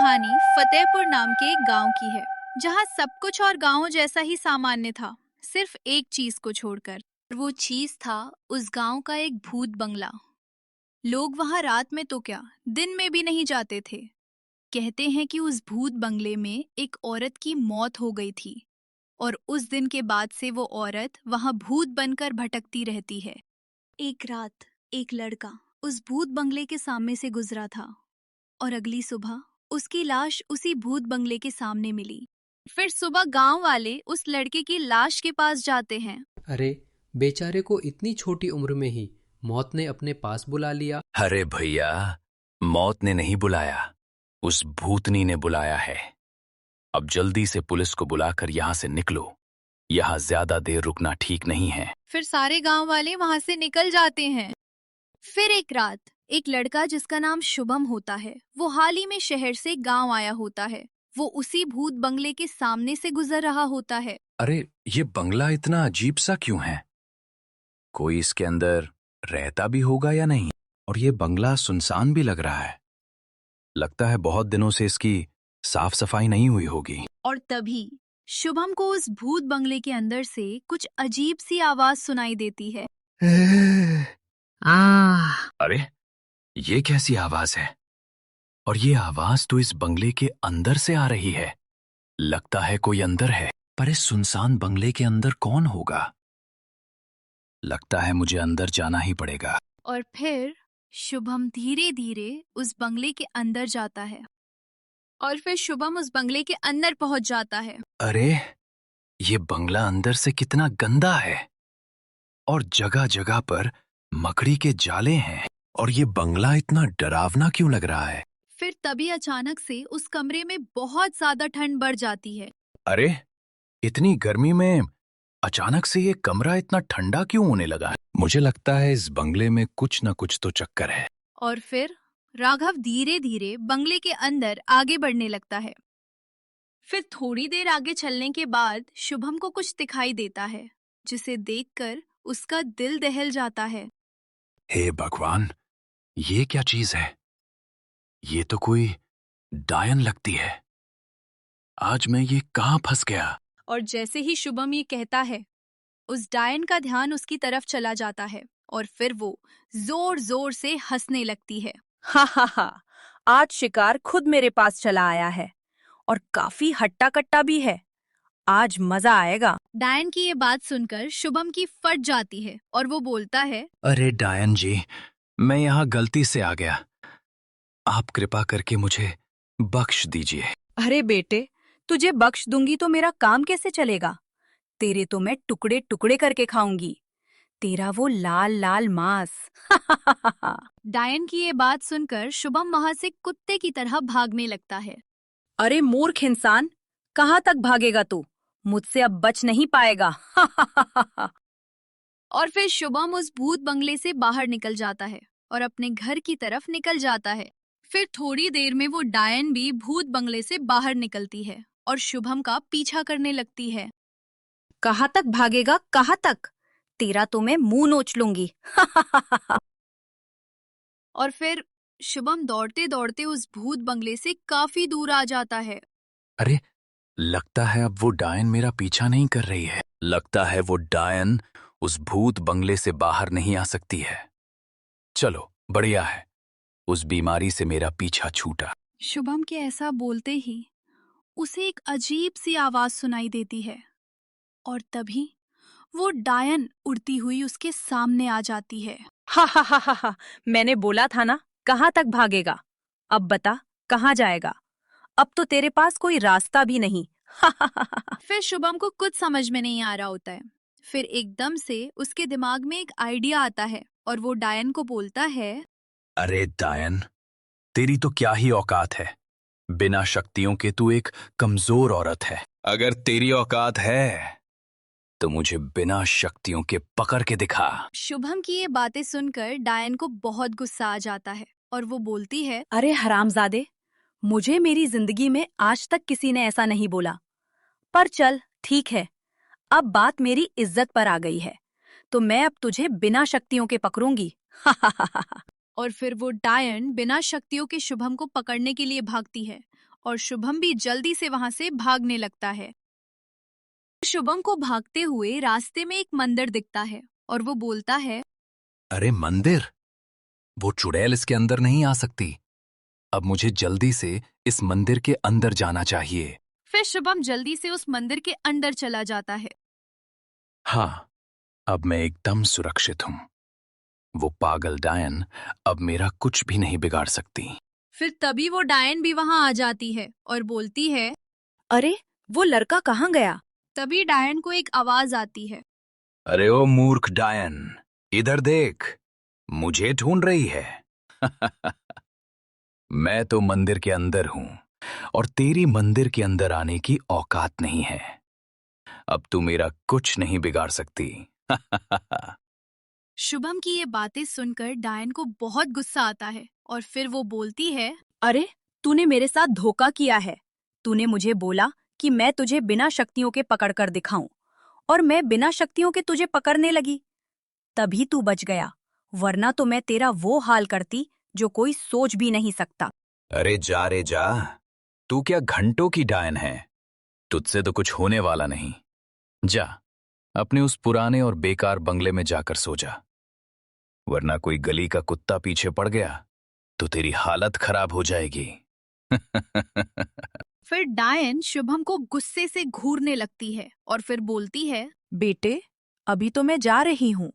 कहानी फतेहपुर नाम के एक गांव की है, जहां सब कुछ और गांव जैसा ही सामान्य था, सिर्फ एक चीज को छोड़कर। वो चीज था उस गांव का एक भूत बंगला। लोग वहां रात में तो क्या, दिन में भी नहीं जाते थे। कहते हैं कि उस भूत बंगले में एक औरत की मौत हो गई थी, और उस दिन के बाद से वो औरत वहां भूत बनकर भटकती रहती है। एक रात एक लड़का उस भूत बंगले के सामने से गुजरा था, और अगली सुबह उसकी लाश उसी भूत बंगले के सामने मिली। फिर सुबह गांव वाले उस लड़के की लाश के पास जाते हैं। अरे, बेचारे को इतनी छोटी उम्र में ही मौत ने अपने पास बुला लिया। अरे भैया, मौत ने नहीं बुलाया, उस भूतनी ने बुलाया है। अब जल्दी से पुलिस को बुलाकर यहाँ से निकलो, यहाँ ज्यादा देर रुकना ठीक नहीं है। फिर सारे गांव वाले वहां से निकल जाते हैं। फिर एक रात एक लड़का जिसका नाम शुभम होता है, वो हाल ही में शहर से गांव आया होता है। वो उसी भूत बंगले के सामने से गुजर रहा होता है। अरे, ये बंगला इतना अजीब सा क्यों है? कोई इसके अंदर रहता भी होगा या नहीं? और ये बंगला सुनसान भी लग रहा है। लगता है बहुत दिनों से इसकी साफ सफाई नहीं हुई होगी। और तभी शुभम को उस भूत बंगले के अंदर से कुछ अजीब सी आवाज सुनाई देती है। अरे, ये कैसी आवाज है? और ये आवाज तो इस बंगले के अंदर से आ रही है। लगता है कोई अंदर है, पर इस सुनसान बंगले के अंदर कौन होगा? लगता है मुझे अंदर जाना ही पड़ेगा। और फिर शुभम धीरे धीरे उस बंगले के अंदर जाता है, और फिर शुभम उस बंगले के अंदर पहुंच जाता है। अरे, ये बंगला अंदर से कितना गंदा है, और जगह जगह पर मकड़ी के जाले हैं। और ये बंगला इतना डरावना क्यों लग रहा है? फिर तभी अचानक से उस कमरे में बहुत ज्यादा ठंड बढ़ जाती है। अरे, इतनी गर्मी में अचानक से ये कमरा इतना ठंडा क्यों होने लगा है? मुझे लगता है इस बंगले में कुछ न कुछ तो चक्कर है। और फिर राघव धीरे धीरे बंगले के अंदर आगे बढ़ने लगता है। फिर थोड़ी देर आगे चलने के बाद शुभम को कुछ दिखाई देता है, जिसे देखकर उसका दिल दहल जाता है। हे भगवान, ये क्या चीज है? ये तो कोई डायन लगती है। आज मैं ये कहाँ फंस गया? और जैसे ही शुभम ये कहता है, उस डायन का ध्यान उसकी तरफ चला जाता है, और फिर वो जोर जोर से हंसने लगती है। हा हा हा, आज शिकार खुद मेरे पास चला आया है, और काफी हट्टा कट्टा भी है। आज मजा आएगा। डायन की ये बात सुनकर शुभम की फट जाती है, और वो बोलता है, अरे डायन जी, मैं यहाँ गलती से आ गया। आप कृपा करके मुझे बख्श दीजिए। अरे बेटे, तुझे बख्श दूंगी तो मेरा काम कैसे चलेगा? तेरे तो मैं टुकड़े टुकड़े करके खाऊंगी, तेरा वो लाल लाल मांस। डायन की ये बात सुनकर शुभम वहां से कुत्ते की तरह भागने लगता है। अरे मूर्ख इंसान, कहाँ तक भागेगा तू? मुझसे अब बच नहीं पाएगा। और फिर शुभम उस भूत बंगले से बाहर निकल जाता है और अपने घर की तरफ निकल जाता है। फिर थोड़ी देर में वो डायन भी भूत बंगले से बाहर निकलती है और शुभम का पीछा करने लगती है। कहाँ तक भागेगा, कहाँ तक? तेरा तो मैं मुंह नोच लूंगी। और फिर शुभम दौड़ते दौड़ते उस भूत बंगले से काफी दूर आ जाता है। अरे, लगता है अब वो डायन मेरा पीछा नहीं कर रही है। लगता है वो डायन उस भूत बंगले से बाहर नहीं आ सकती है। चलो, बढ़िया है, उस बीमारी से मेरा पीछा छूटा। शुभम के ऐसा बोलते ही उसे एक अजीब सी आवाज सुनाई देती है, और तभी वो डायन उड़ती हुई उसके सामने आ जाती है। हा हा हा हा हा, मैंने बोला था ना, कहाँ तक भागेगा? अब बता, कहाँ जाएगा? अब तो तेरे पास कोई रास्ता भी नहीं। फिर शुभम को कुछ समझ में नहीं आ रहा होता है। फिर एकदम से उसके दिमाग में एक आइडिया आता है, और वो डायन को बोलता है, अरे डायन, तेरी तो क्या ही औकात है। बिना शक्तियों के तू एक कमजोर औरत है। अगर तेरी औकात है तो मुझे बिना शक्तियों के पकड़ के दिखा। शुभम की ये बातें सुनकर डायन को बहुत गुस्सा आ जाता है, और वो बोलती है, अरे हरामजादे, मुझे मेरी जिंदगी में आज तक किसी ने ऐसा नहीं बोला। पर चल ठीक है, अब बात मेरी इज्जत पर आ गई है, तो मैं अब तुझे बिना शक्तियों के पकड़ूंगी। और फिर वो डायन बिना शक्तियों के शुभम को पकड़ने के लिए भागती है, और शुभम भी जल्दी से वहां से भागने लगता है। शुभम को भागते हुए रास्ते में एक मंदिर दिखता है और वो बोलता है, अरे मंदिर, वो चुड़ैल इसके अंदर नहीं आ सकती। अब मुझे जल्दी से इस मंदिर के अंदर जाना चाहिए। फिर शुभम जल्दी से उस मंदिर के अंदर चला जाता है। हाँ, अब मैं एकदम सुरक्षित हूं। वो पागल डायन अब मेरा कुछ भी नहीं बिगाड़ सकती। फिर तभी वो डायन भी वहां आ जाती है और बोलती है। अरे वो लड़का कहाँ गया? तभी डायन को एक आवाज आती है। अरे ओ मूर्ख डायन, इधर देख, मुझे ढूंढ रही है। मैं तो मंदिर के अंदर हूं और तेरी मंदिर के अंदर आने की औकात नहीं है। अब तू मेरा कुछ नहीं बिगाड़ सकती। शुभम की ये बातें सुनकर डायन को बहुत गुस्सा आता है और फिर वो बोलती है। अरे तूने मेरे साथ धोखा किया है। तूने मुझे बोला कि मैं तुझे बिना शक्तियों के पकड़ कर दिखाऊं, और मैं बिना शक्तियों के तुझे पकड़ने लगी। तभी तू बच गया, वरना तो मैं तेरा वो हाल करती जो कोई सोच भी नहीं सकता। अरे जा रे जा, तू क्या घंटों की डायन है? तुझसे तो कुछ होने वाला नहीं। जा, अपने उस पुराने और बेकार बंगले में जाकर सो जा, वरना कोई गली का कुत्ता पीछे पड़ गया तो तेरी हालत खराब हो जाएगी। फिर डायन शुभम को गुस्से से घूरने लगती है और फिर बोलती है। बेटे, अभी तो मैं जा रही हूँ,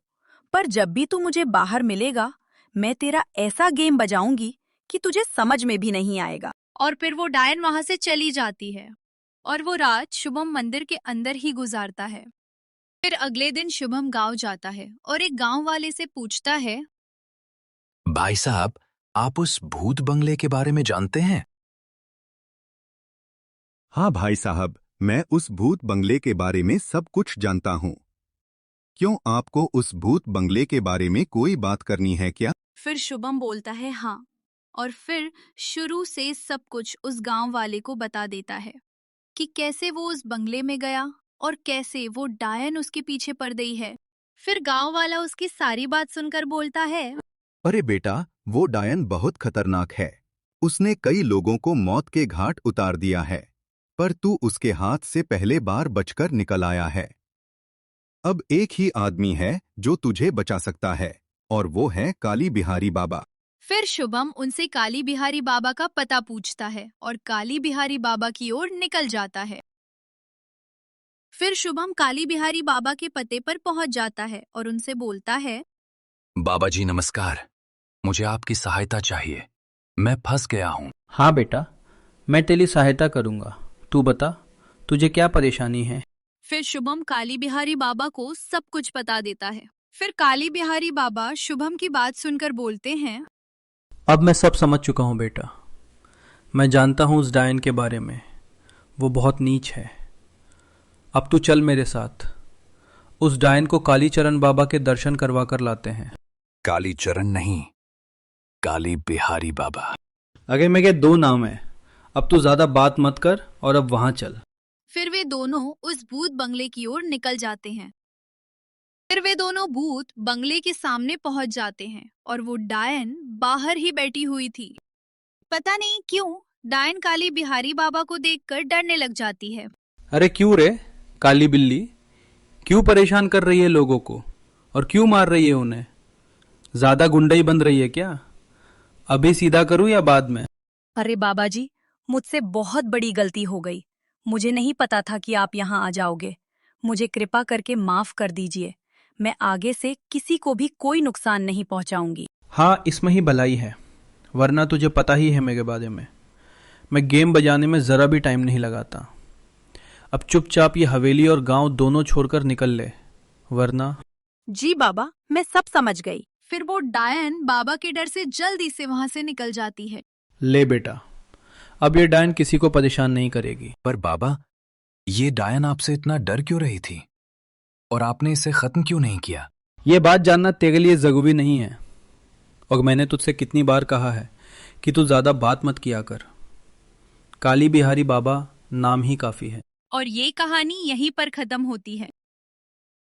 पर जब भी तू मुझे बाहर मिलेगा, मैं तेरा ऐसा गेम बजाऊंगी कि तुझे समझ में भी नहीं आएगा। और फिर वो डायन वहां से चली जाती है और वो रात शुभम मंदिर के अंदर ही गुजारता है। फिर अगले दिन शुभम गांव जाता है और एक गांव वाले से पूछता है। भाई साहब, आप उस भूत बंगले के बारे में जानते हैं? हाँ भाई साहब, मैं उस भूत बंगले के बारे में सब कुछ जानता हूँ। क्यों, आपको उस भूत बंगले के बारे में कोई बात करनी है क्या? फिर शुभम बोलता है हाँ, और फिर शुरू से सब कुछ उस गांव वाले को बता देता है कि कैसे वो उस बंगले में गया और कैसे वो डायन उसके पीछे पड़ गई है। फिर गांव वाला उसकी सारी बात सुनकर बोलता है। अरे बेटा, वो डायन बहुत खतरनाक है। उसने कई लोगों को मौत के घाट उतार दिया है, पर तू उसके हाथ से पहले बार बचकर निकल आया है। अब एक ही आदमी है जो तुझे बचा सकता है, और वो है काली बिहारी बाबा। फिर शुभम उनसे काली बिहारी बाबा का पता पूछता है और काली बिहारी बाबा की ओर निकल जाता है। फिर शुभम काली बिहारी बाबा के पते पर पहुंच जाता है और उनसे बोलता है। बाबा जी नमस्कार, मुझे आपकी सहायता चाहिए। मैं फंस गया हूँ। हाँ बेटा, मैं तेरी सहायता करूँगा। तू बता, तुझे क्या परेशानी है? फिर शुभम काली बिहारी बाबा को सब कुछ बता देता है। फिर काली बिहारी बाबा शुभम की बात सुनकर बोलते हैं। अब मैं सब समझ चुका हूँ बेटा। मैं जानता हूँ उस डायन के बारे में। वो बहुत नीच है। अब तू चल मेरे साथ। उस डायन को कालीचरण बाबा के दर्शन करवा कर लाते हैं। कालीचरण नहीं, काली बिहारी बाबा। अगर मेरे दो नाम है। अब तू ज्यादा बात मत कर और अब वहां चल। फिर वे दोनों उस भूत बंगले की ओर निकल जाते हैं। फिर वे दोनों भूत बंगले के सामने पहुंच जाते हैं और वो डायन बाहर ही बैठी हुई थी। पता नहीं क्यों डायन काली बिहारी बाबा को देखकर डरने लग जाती है। अरे क्यों रे काली बिल्ली, क्यों परेशान कर रही है लोगों को और क्यों मार रही है उन्हें? ज्यादा गुंडई बन रही है क्या? अभी सीधा करूं या बाद में? अरे बाबा जी, मुझसे बहुत बड़ी गलती हो गई। मुझे नहीं पता था कि आप यहाँ आ जाओगे। मुझे कृपा करके माफ कर दीजिए। मैं आगे से किसी को भी कोई नुकसान नहीं पहुंचाऊंगी। हाँ, इसमें ही भलाई है, वरना तुझे पता ही है मेरे बारे में। मैं गेम बजाने में जरा भी टाइम नहीं लगाता। अब चुपचाप ये हवेली और गांव दोनों छोड़कर निकल ले, वरना। जी बाबा, मैं सब समझ गई। फिर वो डायन बाबा के डर से जल्दी से वहां से निकल जाती है। ले बेटा, अब ये डायन किसी को परेशान नहीं करेगी। पर बाबा, ये डायन आपसे इतना डर क्यों रही थी और आपने इसे खत्म क्यों नहीं किया? ये बात जानना तेरे लिए जरूरी नहीं है, और मैंने तुझसे कितनी बार कहा है कि तू ज्यादा बात मत किया कर। काली बिहारी बाबा नाम ही काफी है। और ये कहानी यहीं पर खत्म होती है।